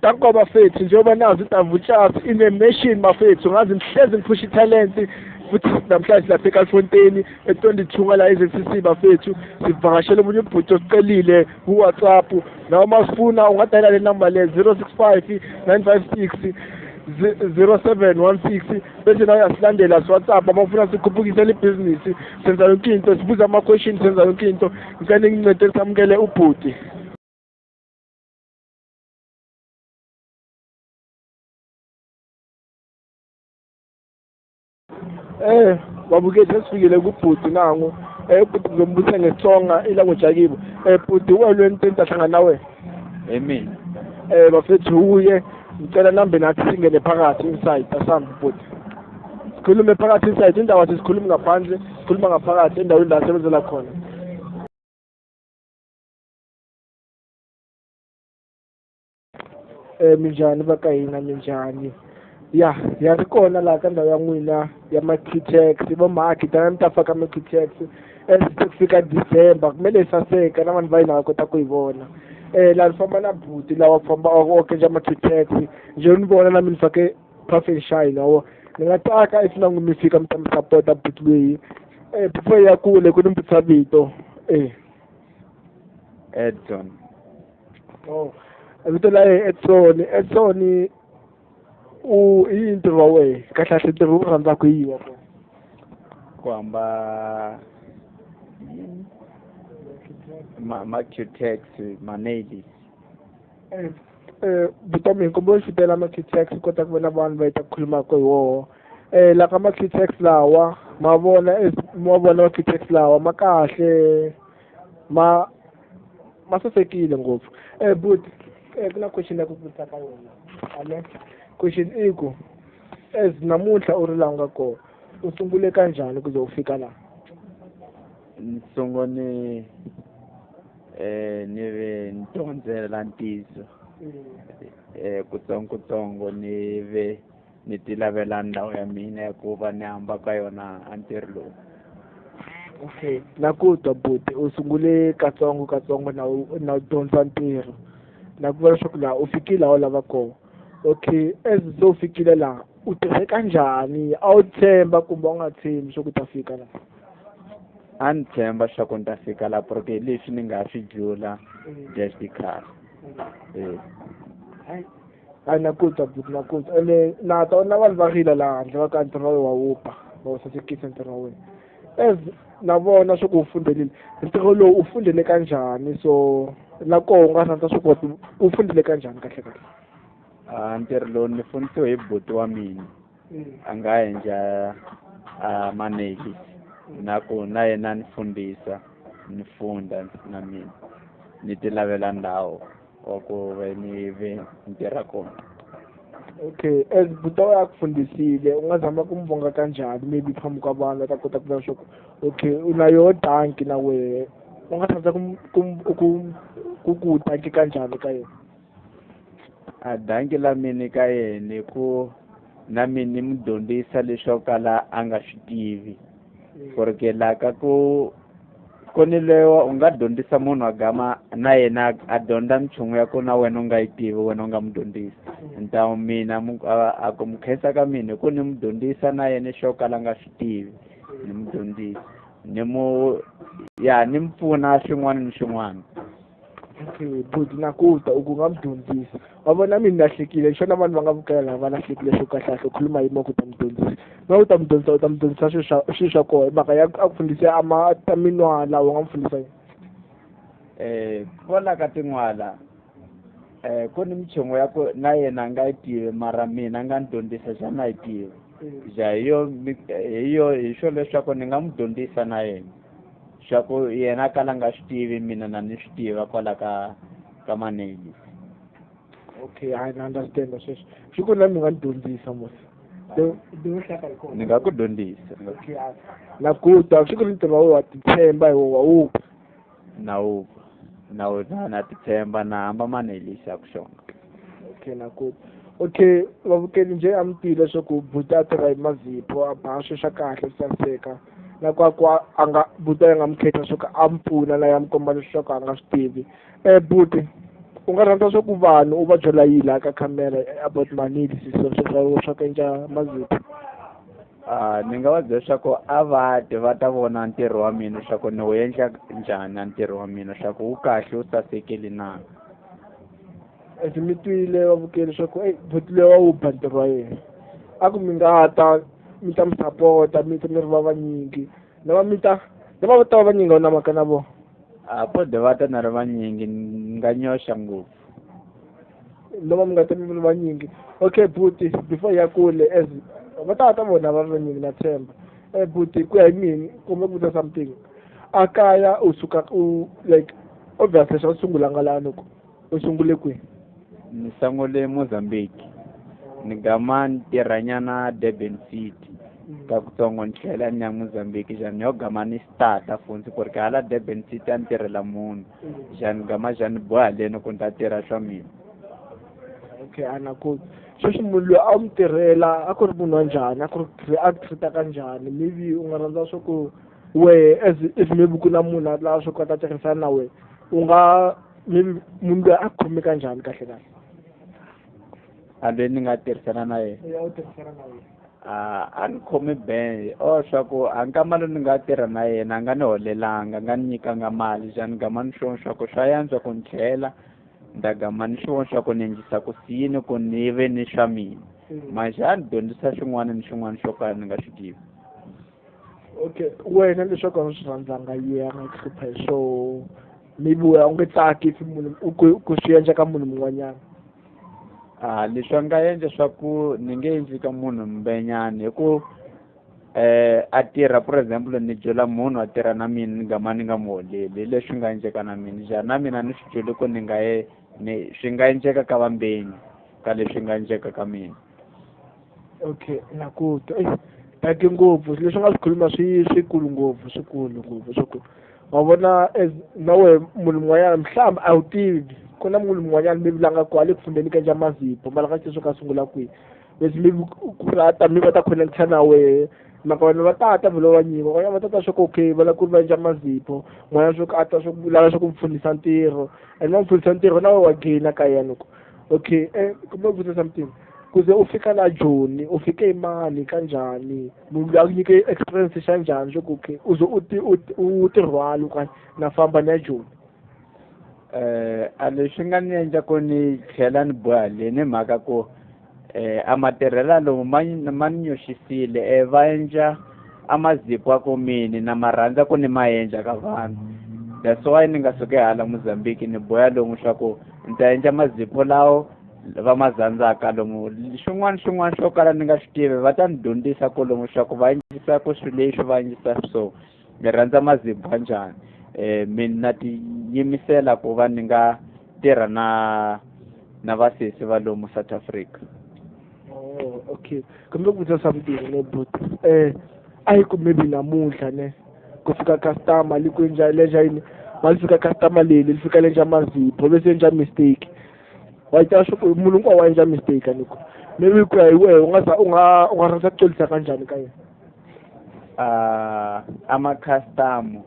danko bafethu njengoba nazi uDavutshas ine-mission bafethu ngazi ngihlezi ngiphusha italent futhi namhlanje lapha eKalfontein e-22 ngala eZCC bafethu sivakashele umunye ubhuti osicelile ku-WhatsApp noma sifuna ungadayela le number le 065 956 0716 bese nawe asilandela WhatsApp abafuna sikhuphukise libhizinisi senza yonke into sibuza ama-question senza yonke into ngicela ngincede samukele ubhuti. Babukethu sesifikile kubhuti nangu ubhuti ngizombusa ngesitsonga ilanguage yakibo bhuti welweni into ahlangana nawe Emini. Bafethu uye ngicela nambe nathi singene phakathi inside asambe bhuti sikhulume phakathi inside indawo athi sikhuluma ngaphandle sikhuluma ngaphakathi endaweni la sebenzela khona. Minjani bakayina minjani ya kona la ka ndawu ya n'wina ya ma-Qtex vo maki tana mi ta faka ma-Qtex se kufika December kumele hi saseka na vanhu va hina va kota ku yi vona laha ni famba na bhuti lawa famba okenja ma-Qtex nje ni vona na mi ni fake puff and shine wa ni nga tsaka if na mi fika mi ta mi sapota bhuti leyi before ya kule ku ni mi vutisa vito Edson. vito la Edson i ntirho wa wehe kahlekahle ntirho wu rhandza ku yiwa Ku hamba ma-Qtex ma-nails. vutomi hinkwavo xitela ma-Qtex kota ku vona vanhu va heta ku khulumaka hi woho la ka ma-Qtex lawa ma vona ma-Qtex lawa ma kahle ma sasekile ngopfu but ku na question ya ku vutisa ka yona question i ku as namuntlha u ri laha u nga kona u sungule kanjhani ku ze u fika laha? Ni ve ni dyondzela ntiso kutsongo ni ve ni ti lavela ndhawu ya mina ya ku va ni hamba ka yona a ntirho lowu. Okay, na ku twa buti u sungule katsongo na dyondza ntirho na ku vona leswaku laha u fikile laha u lava kona. Okay, as u fikile laha u tirhe kanjhani a wu tshemba kumbe u nga tshembi swa ku ta fika laha? A ni tshemba swa ku ni ta fika laha porque leswi ni nga swi jula just khale. Hayi na ku twa buti na ku twa ene na vanhu va rila laha handle va ka ntirho wa wupfa va wu sasekisa ntirho wa wena as na vona swa ku u fundelile ntirho lowu u fundele kanjhani so na koho u nga rhandza swa ku u fundele kanjhani kahle? Ntirho lowu ni fundisiwe hi buti wa mina a nga endla ma-nails na ku na yena ni fundisa ni funda na mina ni ti lavela ndhawu wa ku ni tirha kona. Okay, as buti wa ku fundisile u nga zama ku mi vonga kanjhani maybe phambi ka vanhu va ta kota ku vona swa ku okay u na yoho tanki na wehe u nga rhandza ku tanki kanjhani ka yena? A danki la mina ka yena ku na mina ni mu dyondzisa leswo kala a nga swi tivi porque la ka ku ni lewa u nga dyondzisa munhu a gama na yena a dyondza nchumu ya ku na wena u nga yi tivi wena u nga mu dyondzisa ntawu mina a ku mu khensa ka mina ku ni mu dyondzisa na yena xo kala a nga swi tivi ni mu dyondzisa ni mu pfuna xin'wana ni xin'wana. Okay, buti na ku ta ku nga mu dyondzisa wa vona mina lahlekile xona vanhu va nga vukela va lahlekile swo kahle khuluma hi ku ta mu dyondzisa na u ta mu dyondzisa swilo swa koho mhaka ya a ku fundisa ta minwala u nga mu fundisa yini? Kola ka tin'wala ku ni minchumu ya ku na yena a nga yi tivi mara mina a nga ni dyondzisa xana yi tivi hi swo leswaku ni nga mu dyondzisa na yena swa ku yena kala nga swi tivi mina na ni swi tiva kwala ka ma-nails. Okay, I understand sweswo swi ku na mi nga ni dyondzisa mos ni nga ku dyondzisa. Okay, na ku twa swi ku ni ntirho wa titshemba hi wa na titshemba na hamba ma-nails ya ku xonga. Okay, na ku okay vavukeli nje a mi tivile leswaku buti a tirha hi mazipho a baha swilo swa kahle swi saseka na ku a nga buti a nga mi khensa swo ka a mi pfuna na ya mi komba leswaku a nga swi tivi buti u nga rhandza swa ku vanhu u va byela yini laha ka camera about manidi swa ku endla mazipho? Ni nga va byela leswaku a va ti va ta vona ntirho wa mina leswaku ni wu endla njhani a ntirho wa mina leswaku wu kahle wu sasekile na. As mi twile vavukeli leswaku butile wa wu ba ntirho wa yena. A ku mi nga ta mi ta mi sapota mi ri va vanyingi na va mi ta va vanyingi na mhaka na vona? Pode va ta na ri vanyingi ni nga nyoxa ngopfu. Loko mi nga ta mi ri vanyingi. Okay buti before ya kule as va ta vona va vanyingi na tshemba. Buti ku ya hi mina kumbe ku vutisa something. A kaya u suka u like obviously xa u sungula nga laha loko u sungule kwihi? Ni sungule Mozambique ni gama ni tirhanyana Durban City ka kutsongo ni tlhela ni ya Mozambique xana yo gama ni starta funzi ku ri ka hala Durban City a ni tirhela munhu xana gama xana boha leni ku ni ta tirha swa mina. Okay ana ku sweswi munhu loyi a mi tirhela a ku ri munhu wa njhani a ku ri a treat-a ka njhani maybe u nga rhandza swa ku wehe as if maybe ku na munhu a lava swa ku a ta tirhisana na wehe u nga maybe munhu loyi a khome ka njhani kahle kahle? A loyi ni nga tirhisana na yena Ya u tirhisana na yena. a ni khomi ben swa ku a nkama loyi ni nga tirha na yena a nga ni holelanga a nga ni nyikanga mali xana gama ni swona swa ku swa yantswa ku ni tlhela ni ta gama ni swona swa ku ni endlisa ku siyini ku ni ve ni swa mina maxani dyondzisa xin'wana ni xin'wana xo kala ni nga xi tivi. Okay wena leswaku a nga swi rhandzanga yena a nga hlupha hi swo maybe wena u nge tsaki if munhu ku swi endla ka munhu mun'wanyana? Leswi a nga endla swa ku ni nge endli ka munhu mbenyana hi ku a tirha for example ni byela munhu a tirha na mina ni gama ni nga mu holeli leswi nga endleka na mina njhani na mina ni swi byele ku ni nga swi nga endleka ka vambeni ka leswi nga endleka ka mina. Okay na ku taki ngopfu leswi nga swi khuluma swikulu ngopfu swikulu wa vona as na wehe munhu mun'wanyana mhlawumbe a wu tivi ku na munhu mun'wanyana maybe la nga kwale ku fundeni ka endla mazipho mara ka sweswo ka sungula kwihi leswi maybe ku rata mi va ta connect na wehe maka vanhu va tata vhelo va nyima van'wanyana va tata swa ku okay va lava ku ri va endla mazipho n'wanyana swa ku a ta swa ku lava swa ku mi pfunisa ntirho and va mi pfunisa ntirho na wehe wa gain ka yena loko okay kumbe u vutisa something ku ze u fika la Joni u fike mani ka njhani munhu loyi a ku nyike experience xa njhani swa ku okay u ze u tirhwala ka na famba na Joni? A leswi nga ni endla ku ni tlhela ni boha leni mhaka ku a matirhela lomu ma ni nyoxisile va endla a mazipho a ku mini na ma rhandza ku ni ma endla ka vanhu that's why ni nga suke hala Mozambique ni boya lomu swa ku ni ta endla mazipho lawo va ma zandzaka lomu xin'wana xo kala ni nga swi tivi va ta ni dyondzisa ku lomu swa ku va endlisa ku swilo leswi va endlisa so ni rhandza mazipho a njhani mina ti yimisela ku va ni nga tirha na vasesi va lomu South Africa. Okay kumbe ku vutisa something ne but a yi ku maybe namuntlha ne ku fika customer li ku endla lenja yini mali fika customer leli li fika lenja mazipho bese endla mistake wa ta swi ku munhu hinkwawo wa endla mistake aniko maybe ku ya hi wehe u nga rhandza ku tolisa kanjhani ka yena? Ama customer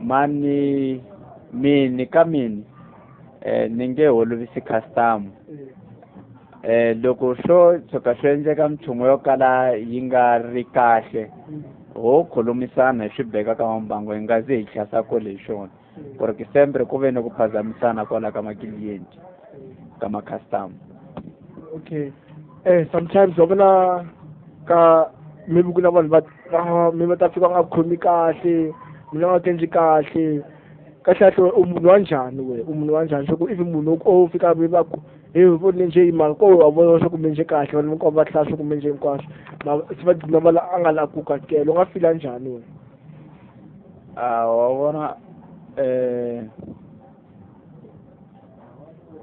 mani mini ka mini ni nge holovisi customer loko swo tshuka swi endleka minchumu yo kala yi nga ri kahle ho khulumisana hi swi beka ka mambango hi nga zi hi chasa kole hi xona ku ri sempre ku ve ni ku phazamisana kwala ka makiliyenti ka ma-customer. Okay sometimes wa vona ka maybe ku na vanhu va ta fika nga khomi kahle mina nga endli kahle kahle u munhu wa njhani we u munhu wa njhani swa ku if munhu o fika va ku vone nje imali ko wa vona swa ku menje kahle vanhu hinkwavo va hlaya swa ku menje hinkwaswo se va dina va a nga lavi ku kakela u nga fila njhani we? Wa vona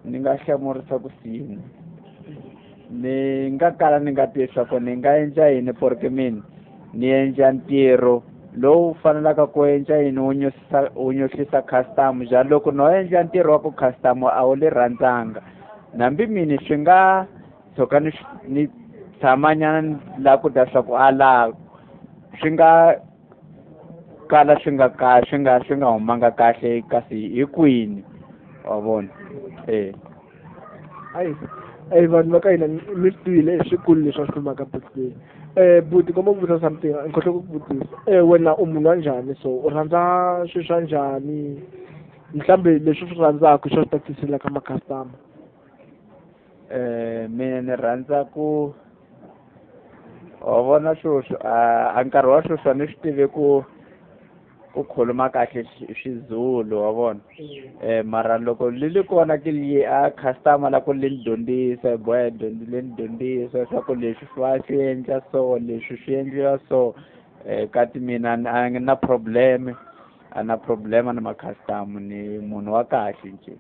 ni nga hlamurisa ku sini ni nga kala ni nga tivi swa ku ni nga endla yini porque mina ni endla ntirho lowu fanelaka ku endla yini wu nyoxisa customer njhani loko no endla ntirho wa ku customer a wu le rhandzanga nambi mina swi nga tshuka ni tshamanyana la ku dya swa ku ala swi nga kala swi nga humanga kahle kasi hi kwini wabona hayi vanhu va ka hina mi twile hi swikulu leswi a swi khulumaka buti buti komba ku vutisa something nkhohlwe ku vutisa wena u munhu wa njhani so u rhandza swilo swa njhani mhlambe leswi swi rhandzaka swo tatisela ka ma-customer mina ni rhandza ku vona swilo a nkarhi wa sweswi ni swi tive ku khuluma kahle xizulu wa vona mara loko lili kona ke li a customer la ku le dyondzisa boy le dyondzisa swa ku leswi swa swi endla so leswi swi endliwa so kati mina a ngi na problem na ma customer ni munhu wa kahle nje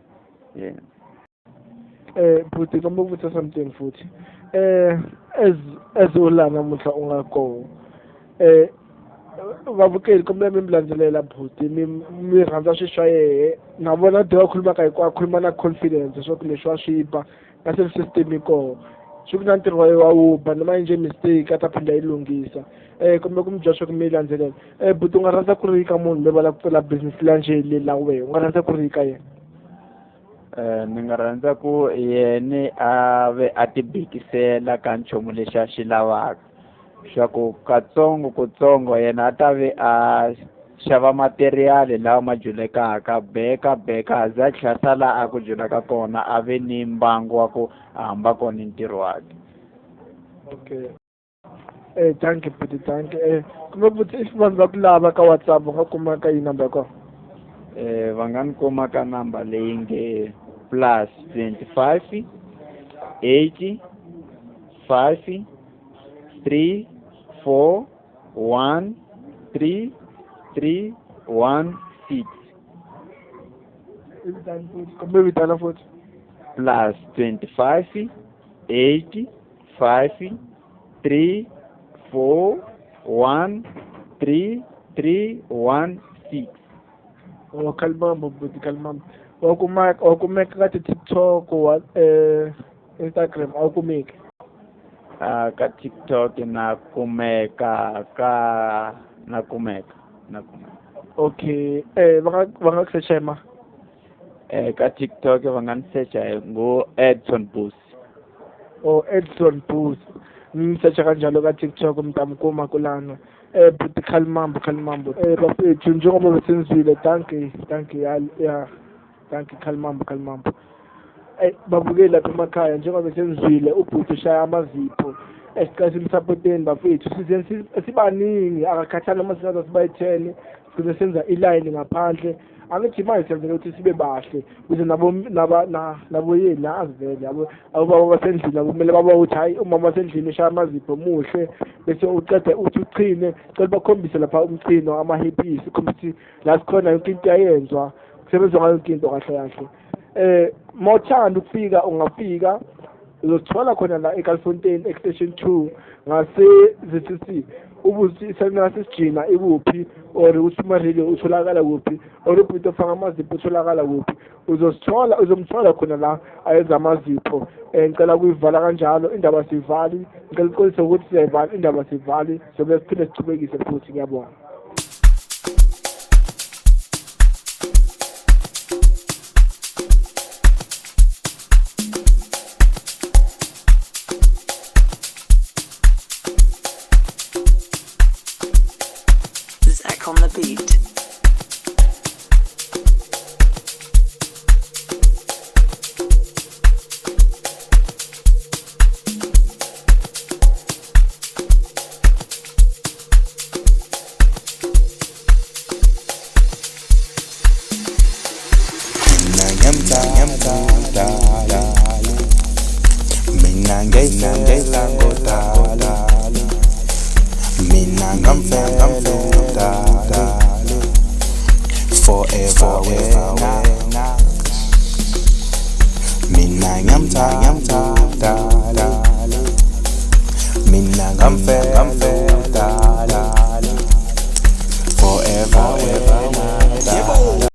buti komba ku vutisa something futhi as u la namuntlha u nga koho vavukeli kumbe mi landzelela buti mi rhandza swilo swa yehe na vona diva khulumaka a khuluma na confidence swa ku leswi wa swi ba na self system yi koho swi ku na ntirho wa uba noma endle mistake a ta phinda yi lunghisa kumbe ku mi byela swa ku mi landzelela buti u nga rhandza ku ri ka munhu loyi va lava ku pfula business lanje le la wehe u nga rhandza ku ri ka yena ni nga rhandza ku yena a ve a tibikisela ka nchumu lexi a xi lavaka swa ku kutsongo yena a ta ve a xava material lawa ma julekaka beka za tlhasa la a ku julaka kona a ve ni mbangu wa ku hamba kona ntirho wake okay thank you buti thank you kumbe buti if vanhu va ku lava ka WhatsApp va nga kuma ka yi number ya kona va nga ni kuma ka number leyi nge +25 80 5 3 4 1 3 3 1 6 kumbe vitana futhi +25 80 5 3 4 1 3 3 1 6 Kalmambo buti Kalmambo wa kumeka ka TikTok wa Instagram a kumeki ka TikTok na kumeka okay va nga ku search ma ka TikTok va nga ni search ngo Edson Bus Edson Bus ni search kanjalo ka TikTok mtamkuma kulana buti Kalmambo bafethu njengoba besenzile thank you ya thank you Kalmambo babukeli lapha emakhaya njengoba besenzile ubhuti ushaya amazipho esiqhathi imsupporteni bafethu sibaningi akakhathali noma singaze siba yi-10 size senza iline ngaphandle angithi manje senzele ukuthi sibe bahle kuze nabo yeni azivele abo basendlini nabo kumele baba uthi hayi umama wasendlini ushaya amazipho muhle bese uqeda uthi uchine cela bakhombise lapha umchino ama-happies ukhombise la sikhona yonke into ayenzwa kusebenzwa ngayo yonke into kahle mawuthanda ukufika ungafika uzothola khona la eKalfontein extension 2 ngase-ZCC ubuthi senasisijina ikuphi or usumareli utholakala kuphi or ubhuti ofaka amazipho utholakala kuphi uzomthola khona la ayenza amazipho ngicela kuyivala kanjalo indaba sivali ngicela uqolise ukuthi siyayivala indaba sivali sobe siphinde sichubekise futhi ngiyabonga on the beat. I'm